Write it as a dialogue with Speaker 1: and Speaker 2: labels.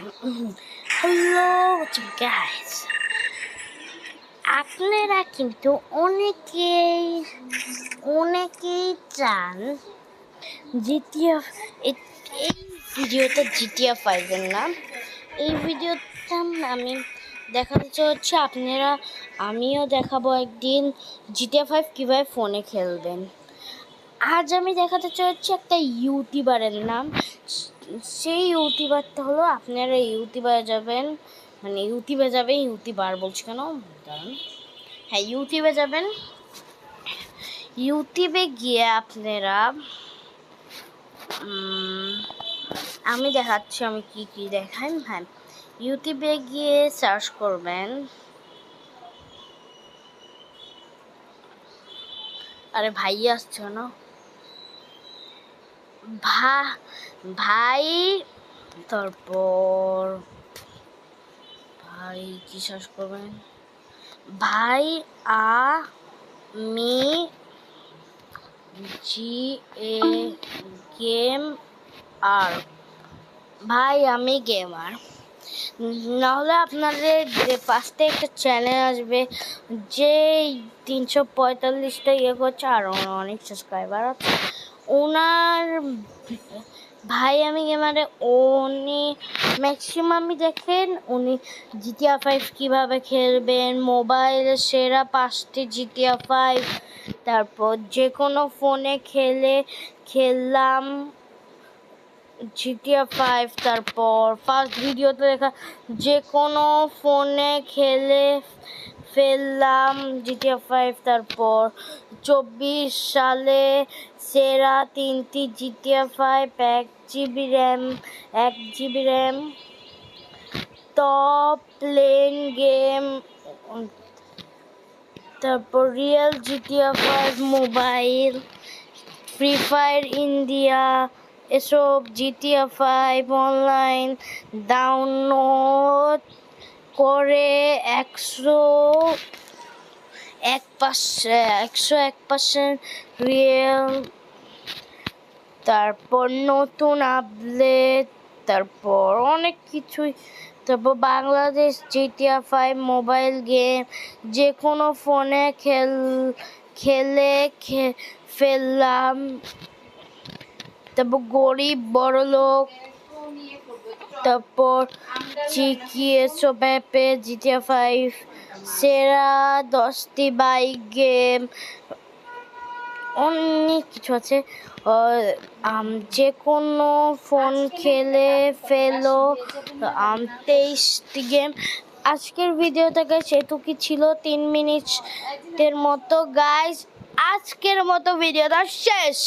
Speaker 1: Hello guys, আপনারা কিন্তু অনেকেই চান জিটিএ। এই ভিডিওটা জিটিএ 5 এর নাম। এই ভিডিওটা আমি দেখাতে হচ্ছে আমিও দেখাবো একদিন জিটিএ 5 কিভাবে ফোনে খেলবেন। আজ আমি দেখাতে চাচ্ছি একটা ইউটিউবারের নাম। সেই ইউটিউবারটা হলো, আপনারা ইউটিউবার যাবেন, মানে ইউটিউবার বলছি কেন, হ্যাঁ ইউটিউবে যাবেন। ইউটিউবে গিয়ে আপনারা আমি দেখাচ্ছি আমি কি দেখাই। হ্যাঁ, ইউটিউবে গিয়ে সার্চ করবেন, আরে ভাই আসছে না ভাই, তারপর ভাই কি সার্চ করবেন, ভাই আমি গেম আর ভাই আমি গেমার। নাহলে আপনাদের যে পাশে একটা চ্যানেল আসবে, যে 345টা করছে আর অনেক সাবস্ক্রাইবার আছে, ওনার ভাই আমি গেমারে উনি ম্যাক্সিমামই দেখেন। উনি জিটিএ 5 কীভাবে খেলবেন, মোবাইলে সেরা 5টি জিটিএ 5, তারপর যে কোনো ফোনে খেললাম জিটিএ 5, তারপর ফার্স্ট ভিডিওতে দেখা যে কোনো ফোনে ফেললাম জিটিএ 5, তারপর 24 সালে সেরা 3টি GTA 5, 1 GB RAM, top plane game, তারপর real GTA 5 mobile, free fire India, এসব জিটিএ 5 অনলাইন ডাউনলোড করে 101% রিয়েল, তারপর নতুন আপডেট, তারপর অনেক কিছুই, তারপর বাংলাদেশ জিটিএ 5 মোবাইল গেম যে কোনো ফোনে ফেললাম, তারপর গরিব বড়লোক, তারপর এসব অ্যাপে জিটিএ 5 সেরা 10টি বাইক গেম, অনেক কিছু আছে। যে কোনো ফোন ফেলো 23টি গেম। আজকের ভিডিওটা গাইস এটুকুই ছিল, 3 মিনিটের মতো। গাইস আজকের মতো ভিডিওটা শেষ।